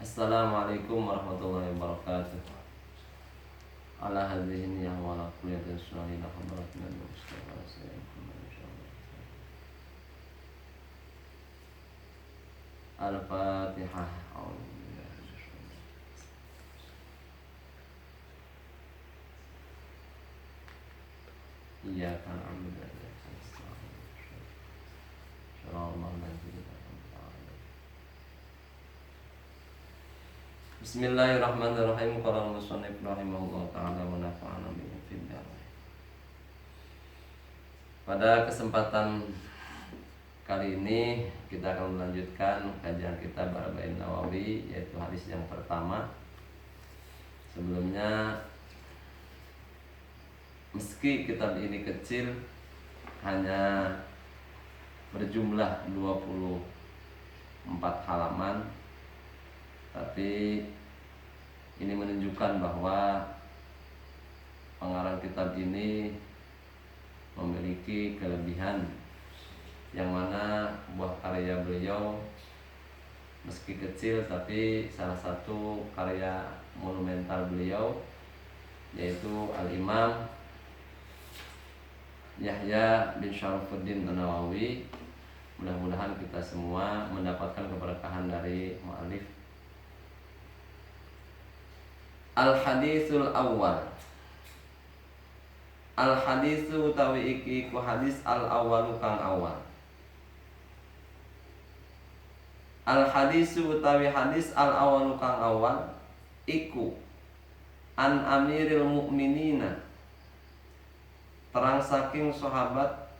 Assalamualaikum warahmatullahi wabarakatuh. Ala hadhihi niyyah wa ala kulli sunnah ila hadratina Mustafa sayyidina insyaallah. Al-Fatihah. Iyyaka na'budu wa iyyaka nasta'in. Shiraatal ladzina an'amta 'alaihim. Bismillahirrahmanirrahim. Qala al-musannif rahimahullah ta'ala wa nafa'ana bihi fid dharain. Pada kesempatan kali ini kita akan melanjutkan kajian kitab Arba'in Nawawi, yaitu hadis yang pertama. Sebelumnya, meski kitab ini kecil, hanya berjumlah 24 halaman, tapi ini menunjukkan bahwa pengarang kitab ini memiliki kelebihan, yang mana buah karya beliau meski kecil tapi salah satu karya monumental beliau, yaitu Al-Imam Yahya bin Syarafuddin An-Nawawi. Mudah-mudahan kita semua mendapatkan keberkahan dari mu'alif. Al-Hadisul Awwal. Al-Hadisu utawi iki ku hadis al-awwalu kang awal. Al-Hadisu utawi hadis al-awwalu kang awal iku an Amiril Mukminina, terang saking sahabat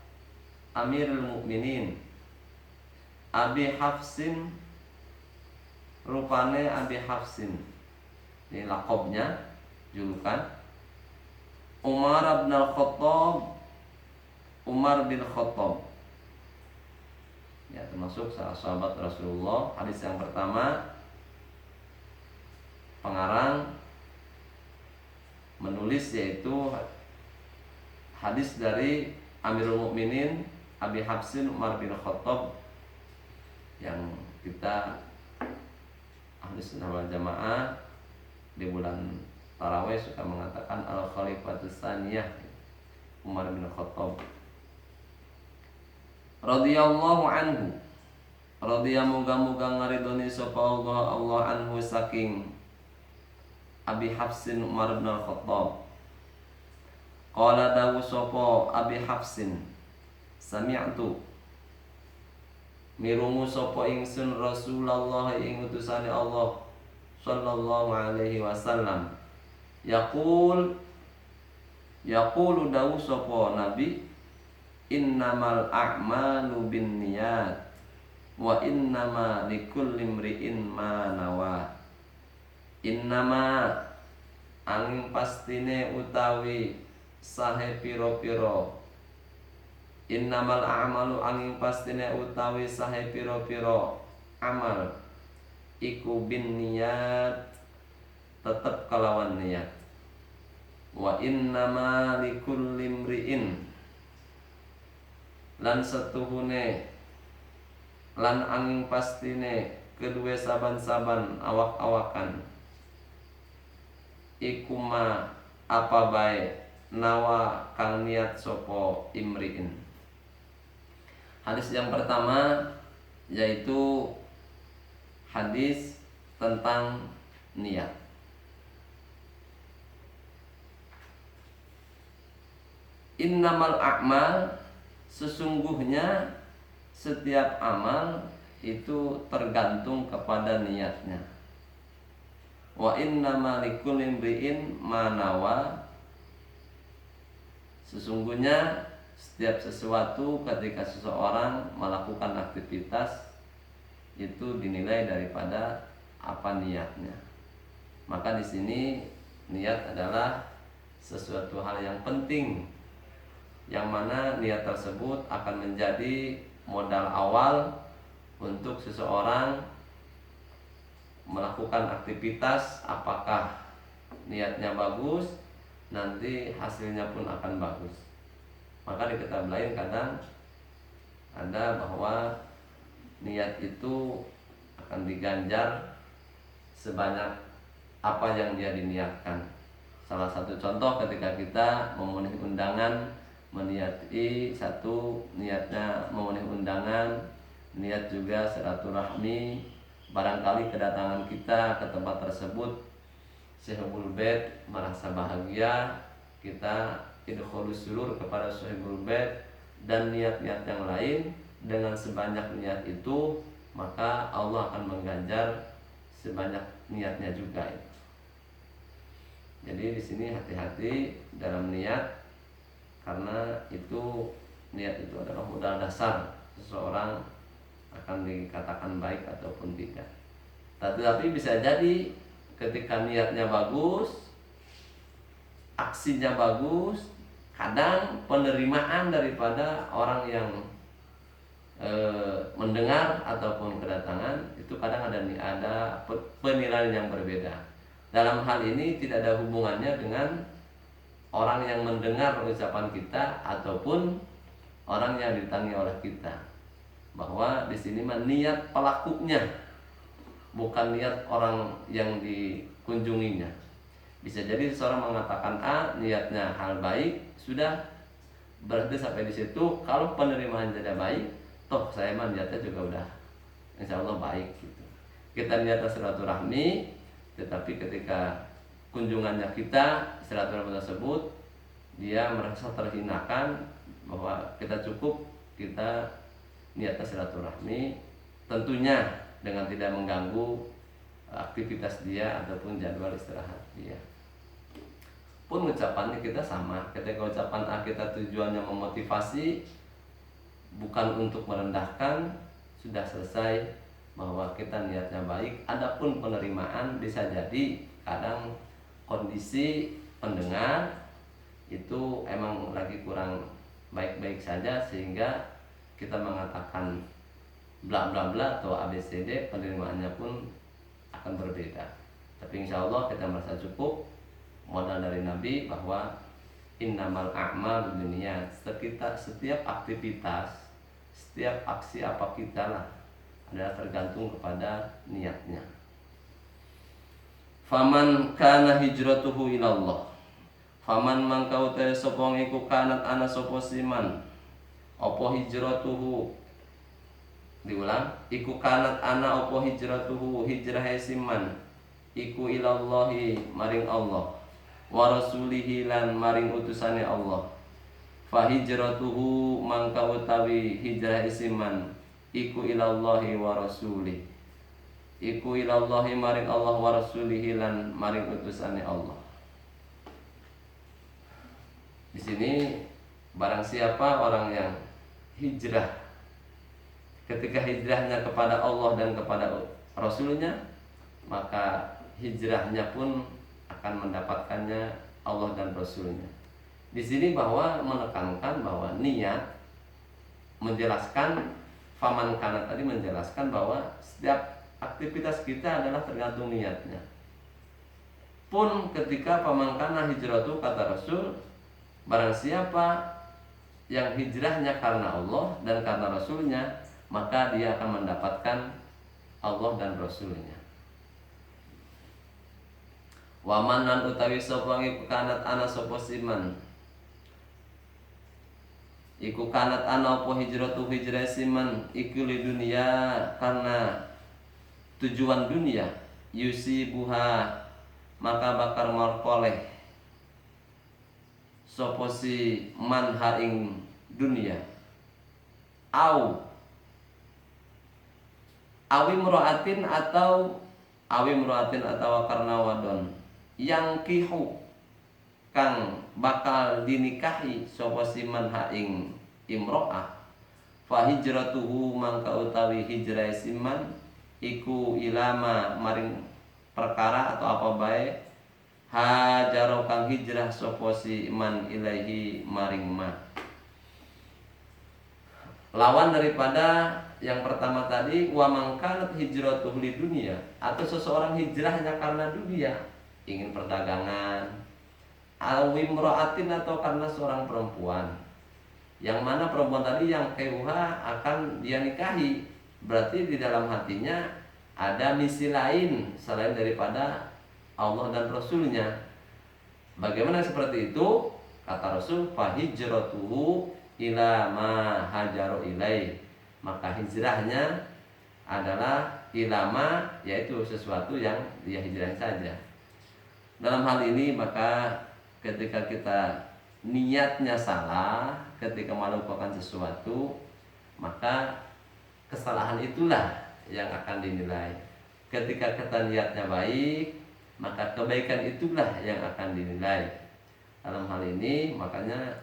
Amirul Mukminin Abi Hafsin, rupane Abi Hafsin ini lakobnya, julukan Umar bin Al-Khattab, Umar bin Khattab, ya termasuk salah sahabat Rasulullah. Hadis yang pertama, pengarang menulis yaitu hadis dari Amirul Mukminin Abi Hafsin Umar bin Khattab, yang kita Ahlus Sunnah wal Jamaah di bulan Tarawih suka mengatakan Al-Khalifatus Tsaniyah Umar bin Khattab radhiyallahu anhu. Radhiya muga-muga ngaridoni sapa Allah anhu saking Abi Hafsin Umar bin Khattab. Qala dawu sapa Abi Hafsin, sami'tu mirungu sapa ingsun Rasulullah ing utusane Allah sallallahu alaihi wasallam. Yaqulu dawu sapa Nabi, innamal a'malu binniyat wa innama likulli imri'in ma nawa. Innama angin pastine utawi sahe piro-piro, innamal a'malu angin pastine utawi sahe piro-piro amal iku bin niat, tetep kalawan niat. Wa innama likulli imri'in, lan setuhune lan angin pastine kedua saban-saban awak-awakan iku ma apa bae nawa kang niat sopo imri'in. Hadis yang pertama yaitu hadis tentang niat. Innamal a'mal, sesungguhnya setiap amal itu tergantung kepada niatnya. Wa innama likulli imri'in ma nawa, sesungguhnya setiap sesuatu ketika seseorang melakukan aktivitas itu dinilai daripada apa niatnya. Maka di sini niat adalah sesuatu hal yang penting, yang mana niat tersebut akan menjadi modal awal untuk seseorang melakukan aktivitas. Apakah niatnya bagus, nanti hasilnya pun akan bagus. Maka di kitab lain kadang ada bahwa niat itu akan diganjar sebanyak apa yang dia diniatkan. Salah satu contoh ketika kita memenuhi undangan, meniati satu niatnya memenuhi undangan, niat juga silaturahmi. Barangkali kedatangan kita ke tempat tersebut Sahibul Bait merasa bahagia, kita idkhulus surur kepada Sahibul Bait, dan niat-niat yang lain dengan sebanyak niat itu, maka Allah akan mengganjar sebanyak niatnya juga. Jadi di sini hati-hati dalam niat, karena itu niat itu adalah modal dasar seseorang akan dikatakan baik ataupun tidak. Tetapi bisa jadi ketika niatnya bagus, aksinya bagus, kadang penerimaan daripada orang yang mendengar ataupun kedatangan itu kadang ada penilaian yang berbeda. Dalam hal ini tidak ada hubungannya dengan orang yang mendengar ucapan kita ataupun orang yang ditangi oleh kita. Bahwa di sini niat pelakunya, bukan niat orang yang dikunjunginya. Bisa jadi seseorang mengatakan A, niatnya hal baik, sudah berarti sampai di situ. Kalau penerimaan tidak baik, toh saya niatnya juga udah insya Allah baik gitu. Kita niatnya silaturahmi, tetapi ketika kunjungannya kita silaturahmi tersebut, dia merasa terhinakan bahwa kita cukup, kita niatnya silaturahmi, tentunya dengan tidak mengganggu aktivitas dia ataupun jadwal istirahat dia. Pun ucapannya kita sama. Ketika ucapan A kita tujuannya memotivasi, bukan untuk merendahkan, sudah selesai bahwa kita niatnya baik. Adapun penerimaan bisa jadi kadang kondisi pendengar itu emang lagi kurang baik-baik saja, sehingga kita mengatakan bla bla bla atau ABCD, penerimaannya pun akan berbeda. Tapi insya Allah kita merasa cukup modal dari Nabi bahwa innamal a'malu binniyat. Setiap aktivitas, setiap aksi apa kita lah adalah tergantung kepada niatnya. Faman kana hijratuhu ilallah, faman mangkau te sopong iku kanat ana sopo siman opo hijratuhu, diulang, iku kanat ana opo hijratuhu, hijrah siman iku ilallahi maring Allah, wa rasulihi lan maring utusane Allah. Fa hijratuhu mangka utawi hijrah siman iku ilallahi wa rasulih, iku ilallahi maring Allah, wa rasulihi lan maring utusane Allah. Di sini barang siapa orang yang hijrah, ketika hijrahnya kepada Allah dan kepada Rasulnya, maka hijrahnya pun akan mendapatkannya Allah dan Rasulnya. Di sini bahwa menekankan bahwa niat, menjelaskan faman kana tadi menjelaskan bahwa setiap aktivitas kita adalah tergantung niatnya. Pun ketika faman kana hijratu, kata Rasul, barang siapa yang hijrahnya karena Allah dan karena Rasulnya, maka dia akan mendapatkan Allah dan Rasulnya. Waman lan utawi sapa iku kanat ana sapa siman, iku kanat ana apa hijratu hijrah siman iku li dunia, karena tujuan dunia, yusibuha maka bakar markoleh sapa si man ha ing dunia, au awi muraatin atau karena wadon, yang kihu kang bakal dinikahi sapa siman ha ing imro'ah, fa hijratuhu mangka utawi hijrah siman iku ilama maring perkara atau apa bae hajaro kang hijrah sapa siman ilaihi maring ma. Lawan daripada yang pertama tadi, wa mangkanat hijratuhu li dunia, atau seseorang hijrahnya karena dunia, ingin perdagangan, awimroatin atau karena seorang perempuan, yang mana perempuan tadi yang keuha akan dia nikahi, berarti di dalam hatinya ada misi lain selain daripada Allah dan Rasulnya. Bagaimana seperti itu? Kata Rasul, fahijratuhu ila ma hajaru ilai. Maka hijrahnya adalah ilama, yaitu sesuatu yang dia hijrahin saja. Dalam hal ini maka ketika kita niatnya salah ketika melakukan sesuatu, maka kesalahan itulah yang akan dinilai. Ketika kita niatnya baik, maka kebaikan itulah yang akan dinilai. Dalam hal ini makanya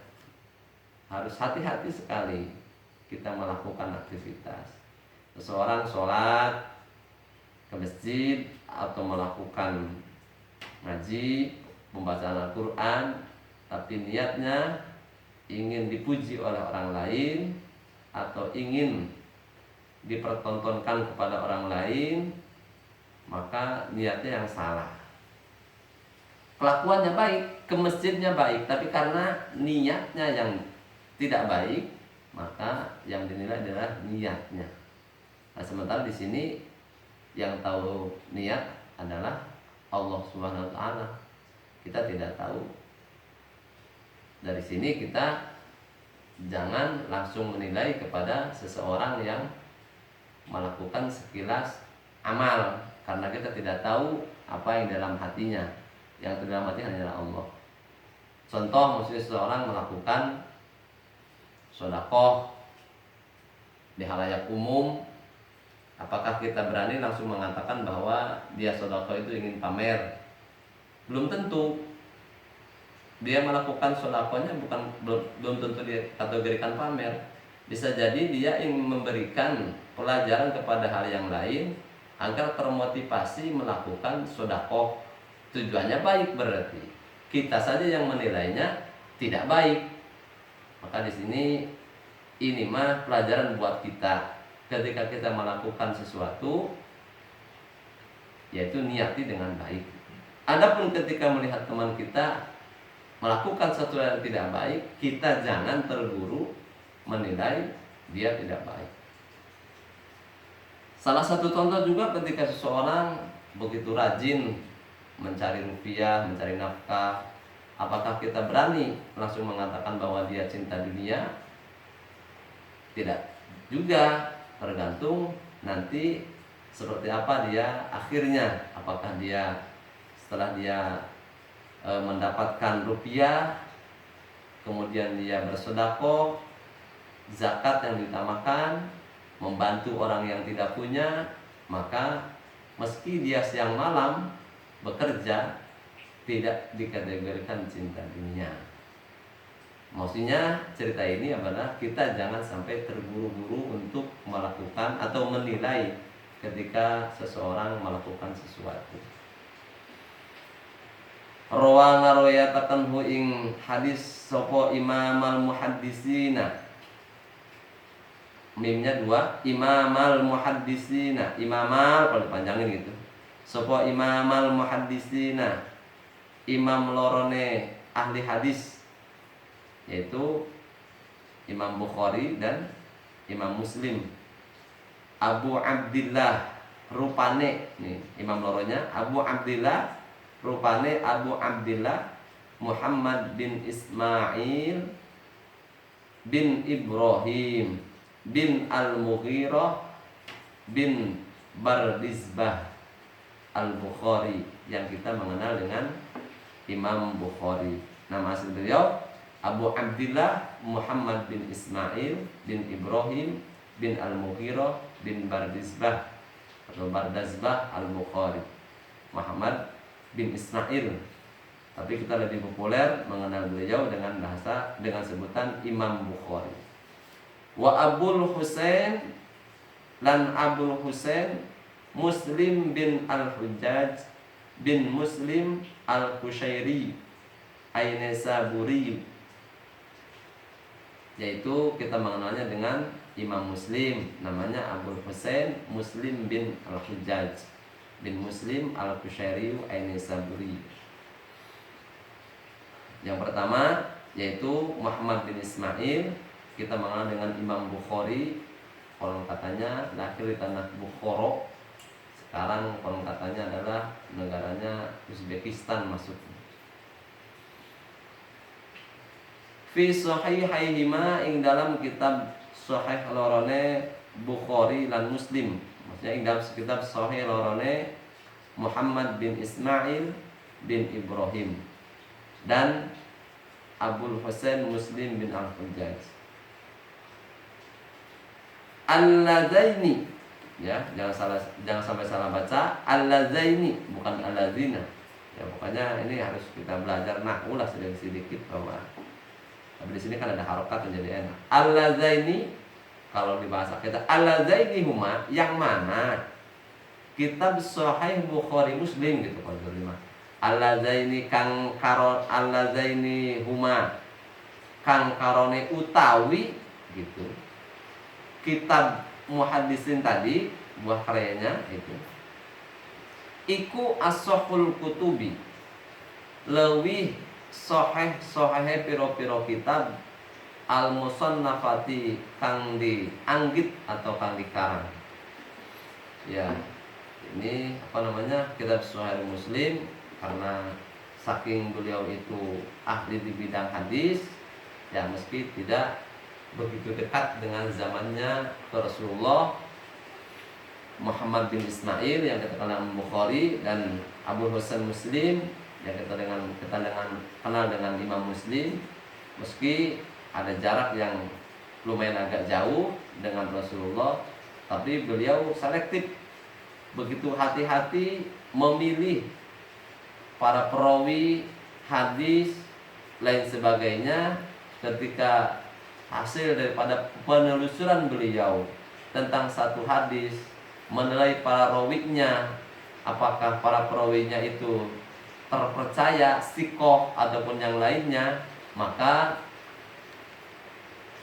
harus hati-hati sekali kita melakukan aktivitas. Seseorang sholat ke masjid atau melakukan ngaji, pembacaan Al-Quran, tapi niatnya ingin dipuji oleh orang lain atau ingin dipertontonkan kepada orang lain, maka niatnya yang salah. Kelakuannya baik, ke masjidnya baik, tapi karena niatnya yang tidak baik, maka yang dinilai adalah niatnya. Nah, sementara di sini yang tahu niat adalah Allah Subhanahu wa taala. Kita tidak tahu. Dari sini kita jangan langsung menilai kepada seseorang yang melakukan sekilas amal, karena kita tidak tahu apa yang dalam hatinya. Yang dalam hati hanyalah Allah. Contoh, maksudnya seseorang melakukan sedekah di halayak umum, apakah kita berani langsung mengatakan bahwa dia sedekah itu ingin pamer? Belum tentu. Dia melakukan sedekahnya belum tentu dia kategorikan pamer. Bisa jadi dia ingin memberikan pelajaran kepada hal yang lain agar termotivasi melakukan sedekah. Tujuannya baik, berarti kita saja yang menilainya tidak baik. Maka di sini ini mah pelajaran buat kita ketika kita melakukan sesuatu, yaitu niati dengan baik. Adapun ketika melihat teman kita melakukan sesuatu yang tidak baik, kita jangan terburu menilai dia tidak baik. Salah satu contoh juga ketika seseorang begitu rajin mencari rupiah, mencari nafkah, apakah kita berani langsung mengatakan bahwa dia cinta dunia? Tidak juga, tergantung nanti seperti apa dia akhirnya. Apakah dia setelah dia mendapatkan rupiah, kemudian dia bersedekah, zakat yang diutamakan, membantu orang yang tidak punya, maka meski dia siang malam bekerja, tidak dikategorikan cinta dunia. Maksudnya cerita ini adalah kita jangan sampai terburu-buru untuk melakukan atau menilai ketika seseorang melakukan sesuatu. Rawa ngaroyatakan hu ing hadis sapa Imam al-Muhaddisina. Mimnya 2, Imam al-Muhaddisina. Imamal kalau dipanjangin gitu. Sapa Imam al-Muhaddisina, imam lorone ahli hadis, yaitu Imam Bukhari dan Imam Muslim. Abu Abdillah rupane, nih imam loronya Abu Abdillah, rupane Abu Abdillah Muhammad bin Ismail bin Ibrahim bin Al-Mughirah bin Bardizbah Al-Bukhari, yang kita mengenal dengan Imam Bukhari. Nama asli beliau Abu Abdillah Muhammad bin Ismail bin Ibrahim bin Al-Mughirah bin Bardizbah atau Bardazbah Al-Bukhari. Muhammad bin Ismail, tapi kita lebih populer mengenal beliau dengan sebutan Imam Bukhari. Wa Abul Husain lan Abul Husain Muslim bin Al-Hujjaj bin Muslim Al-Qushairi Ainesaburi, yaitu kita mengenalnya dengan Imam Muslim, namanya Abul Husain Muslim bin Al-Hujjaj bin Muslim Al-Qushairi Ainesaburi. Yang pertama yaitu Muhammad bin Ismail, kita mengenal dengan Imam Bukhari, orang katanya lahir di tanah Bukhara. Sekarang konon katanya adalah negaranya Uzbekistan masuk. Fi sahihaihima ing dalam kitab sahih lorone Bukhari lan Muslim. Maksudnya ing dalam kitab sahih lorone Muhammad bin Ismail bin Ibrahim dan Abul Husain Muslim bin Al-Hujjaj. Al-Ladzaini, ya, jangan sampai salah baca. Al-Ladzaini bukan al-ladzina. Ya, pokoknya ini harus kita belajar nahwu lah sedikit bahwa tapi di sini kan ada harokat menjadi enak. Al-Ladzaini kalau di bahasa kita al-Ladzaini huma yang mana? Kitab Sahih Bukhari Muslim gitu kalau terima. Al-Ladzaini kang karon al-Ladzaini huma kang karone utawi gitu. Kitab muhaddisin tadi buah karyanya itu. Iku as-sahhul kutubi. Leuwih sahih piro-piro kitab al-musannafati kang dianggit atau kang dikarang. Ya, ini apa namanya? Kitab Sahih Muslim karena saking beliau itu ahli di bidang hadis, ya meski tidak begitu dekat dengan zamannya Rasulullah, Muhammad bin Ismail yang kita kenal Bukhari dan Abu Husain Muslim yang kita kenal dengan Imam Muslim, meski ada jarak yang lumayan agak jauh dengan Rasulullah, tapi beliau selektif, begitu hati-hati memilih para perawi hadis lain sebagainya ketika hasil daripada penelusuran beliau tentang satu hadis, menilai para rawinya apakah para perawinya itu terpercaya, sikoh ataupun yang lainnya, maka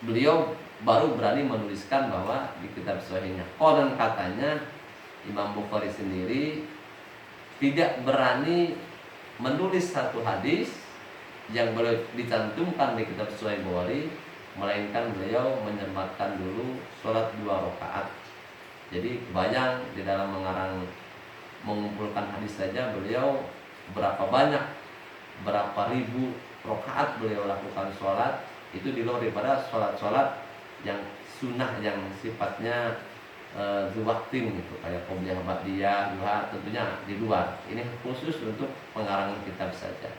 beliau baru berani menuliskan bahwa di kitab sahihnya. Konon katanya Imam Bukhari sendiri tidak berani menulis satu hadis yang boleh dicantumkan di kitab Sahih Bukhari, melainkan beliau menyempatkan dulu sholat 2 rakaat. Jadi kebayang di dalam mengumpulkan hadis saja beliau berapa ribu rakaat beliau lakukan sholat, itu di luar daripada sholat yang sunnah yang sifatnya waktin gitu, kayak qobliyah, ba'diyah, duha, tentunya di luar. Ini khusus untuk pengarang kitab saja.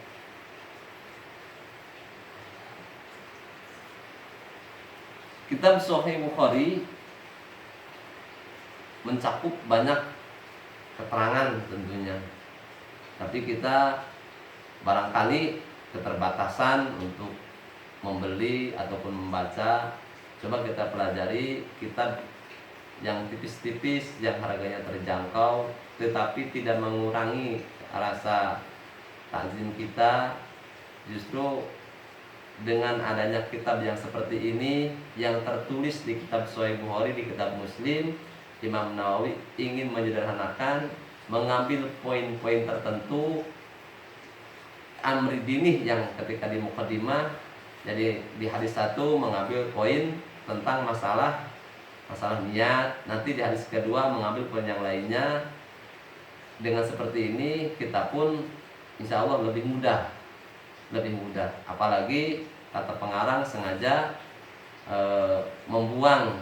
Kitab Sahih Bukhari mencakup banyak keterangan tentunya, tapi kita barangkali keterbatasan untuk membeli ataupun membaca. Coba kita pelajari kitab yang tipis-tipis, yang harganya terjangkau, tetapi tidak mengurangi rasa takzim kita. Justru dengan adanya kitab yang seperti ini yang tertulis di kitab Sahih Bukhari, di kitab Muslim, Imam Nawawi ingin menyederhanakan, mengambil poin-poin tertentu amri dinih yang ketika di muqaddimah. Jadi di hadis 1 mengambil poin tentang masalah niat, nanti di hadis kedua mengambil poin yang lainnya. Dengan seperti ini kita pun insya Allah lebih mudah. Apalagi kata pengarang sengaja membuang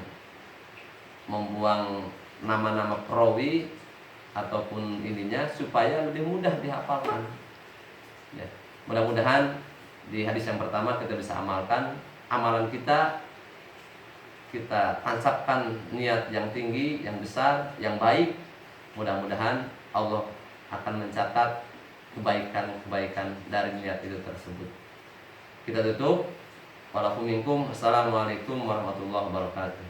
nama-nama perawi ataupun ininya supaya lebih mudah dihafalkan. Ya, mudah-mudahan di hadis yang pertama kita bisa amalkan. Amalan kita tancapkan niat yang tinggi, yang besar, yang baik. Mudah-mudahan Allah akan mencatat kebaikan-kebaikan dari niat itu tersebut. Kita tutup. Walaupun minkum. Assalamualaikum warahmatullahi wabarakatuh.